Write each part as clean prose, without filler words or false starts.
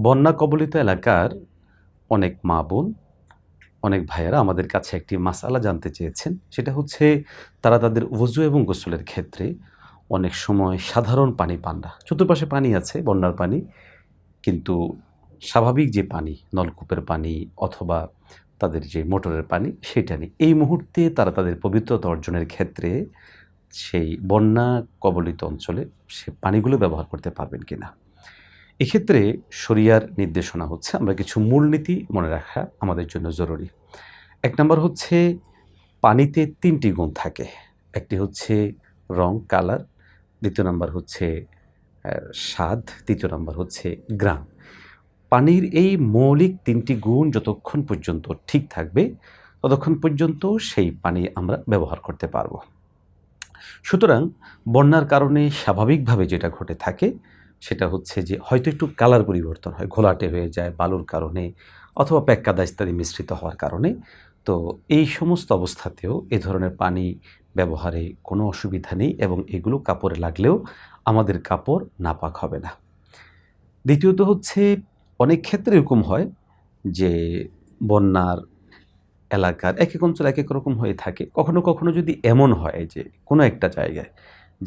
বন্যা কবলিত এলাকার অনেক মা বোন, অনেক ভাইয়েরা আমাদের কাছে একটি মাসআলা জানতে চেয়েছেন। সেটা হচ্ছে তারা তাদের ওযু এবং গোসলের ক্ষেত্রে অনেক সময় সাধারণ পানি পান না। চতুর্পাশে পানি আছে, বন্যার পানি। কিন্তু স্বাভাবিক যে পানি, নলকূপের পানি অথবা তাদের যে মোটরের পানি, সেটা নেই। এই মুহূর্তে তারা তাদের পবিত্রতা অর্জনের ক্ষেত্রে সেই বন্যা কবলিত অঞ্চলে সে পানিগুলো ব্যবহার করতে পারবেন কিনা? এক্ষেত্রে শরিয়ার নির্দেশনা হচ্ছে আমরা কিছু মূলনীতি মনে রাখা আমাদের জন্য জরুরি। ১ নাম্বার হচ্ছে পানিতে ৩ টি গুণ থাকে। একটি হচ্ছে রং, কালার, ২য় নাম্বার হচ্ছে স্বাদ, ৩য় নাম্বার হচ্ছে ঘ্রাণ। পানির এই মৌলিক ৩ টি গুণ যতক্ষণ পর্যন্ত ঠিক থাকবে, ততক্ষণ পর্যন্ত সেই পানি আমরা ব্যবহার করতে পারব। সুতরাং বন্যার কারণে স্বাভাবিকভাবে যেটা ঘটে থাকে সেটা হচ্ছে যে হয়তো একটু কালার পরিবর্তন হয়, ঘোলাটে হয়ে যায় বালুর কারণে অথবা পেক্কাদা ইত্যাদি মিশ্রিত হওয়ার কারণে। তো এই সমস্ত অবস্থাতেও এ ধরনের পানি ব্যবহারে কোনো অসুবিধা নেই এবং এগুলো কাপড়ে লাগলেও আমাদের কাপড় নাপাক হবে না। দ্বিতীয়ত হচ্ছে অনেক ক্ষেত্রে এরকম হয় যে বন্যার এলাকার একেক অঞ্চল একেক রকম হয়ে থাকে। কখনো, কখনো যদি এমন হয় যে কোনো একটা জায়গায়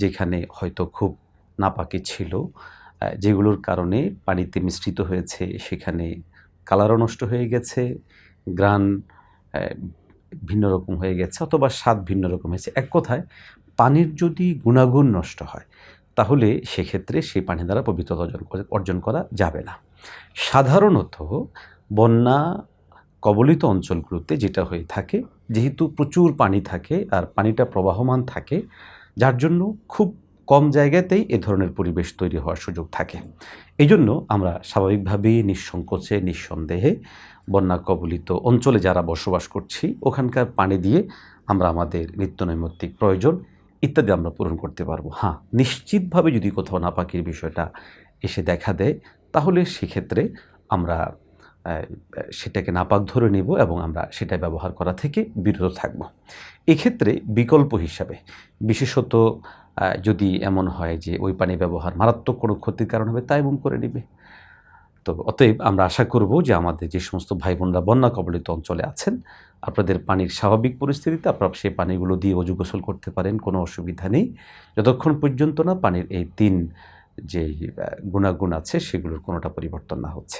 যেখানে হয়তো খুব নাপাকি ছিল, যেগুলোর কারণে পানিতে মিশ্রিত হয়েছে, সেখানে কালারও নষ্ট হয়ে গেছে, ঘ্রাণ অ্যা ভিন্ন রকম হয়ে গেছে অথবা স্বাদ ভিন্ন রকম হয়েছে। এক কথায় পানির যদি গুণাগুণ নষ্ট হয়, তাহলে সেক্ষেত্রে সেই পানি দ্বারা পবিত্রতা অর্জন করা যাবে না। সাধারণত বন্যা কবলিত অঞ্চলগুলোতে যেটা হয়ে থাকে, যেহেতু প্রচুর পানি থাকে আর পানিটা প্রবাহমান থাকে, যার জন্য খুব কম জায়গাতেই এ ধরনের পরিবেশ তৈরি হওয়ার সুযোগ থাকে। এজন্য আমরা স্বাভাবিকভাবেই নিঃসংকোচে, নিঃসন্দেহে বন্যা কবলিত অঞ্চলে যারা বসবাস করছি, ওখানকার পানি দিয়ে আমরা আমাদের নিত্যনৈমিত্তিক প্রয়োজন ইত্যাদি আমরা পূরণ করতে পারবো। হ্যাঁ, নিশ্চিতভাবে যদি কোথাও নাপাকির বিষয়টা এসে দেখা দেয়, তাহলে সেক্ষেত্রে আমরা সেটাকে নাপাক ধরে নেব এবং আমরা সেটা ব্যবহার করা থেকে বিরত থাকব। এক্ষেত্রে বিকল্প হিসাবে বিশেষত যদি এমন হয় যে ওই পানি ব্যবহার মারাত্মক কোনো ক্ষতির কারণ হবে, তাই এমন করে নিবে। তো অতএব আমরা আশা করব যে আমাদের যে সমস্ত ভাই বোনরা বন্যা কবলিত অঞ্চলে আছেন, আপনাদের পানির স্বাভাবিক পরিস্থিতিতে আপনারা সেই পানিগুলো দিয়ে অজু গোসল করতে পারেন, কোনো অসুবিধা নেই। যতক্ষণ পর্যন্ত না পানির এই ৩ যেই গুণাগুণ আছে সেগুলোর কোনোটা পরিবর্তন না হচ্ছে।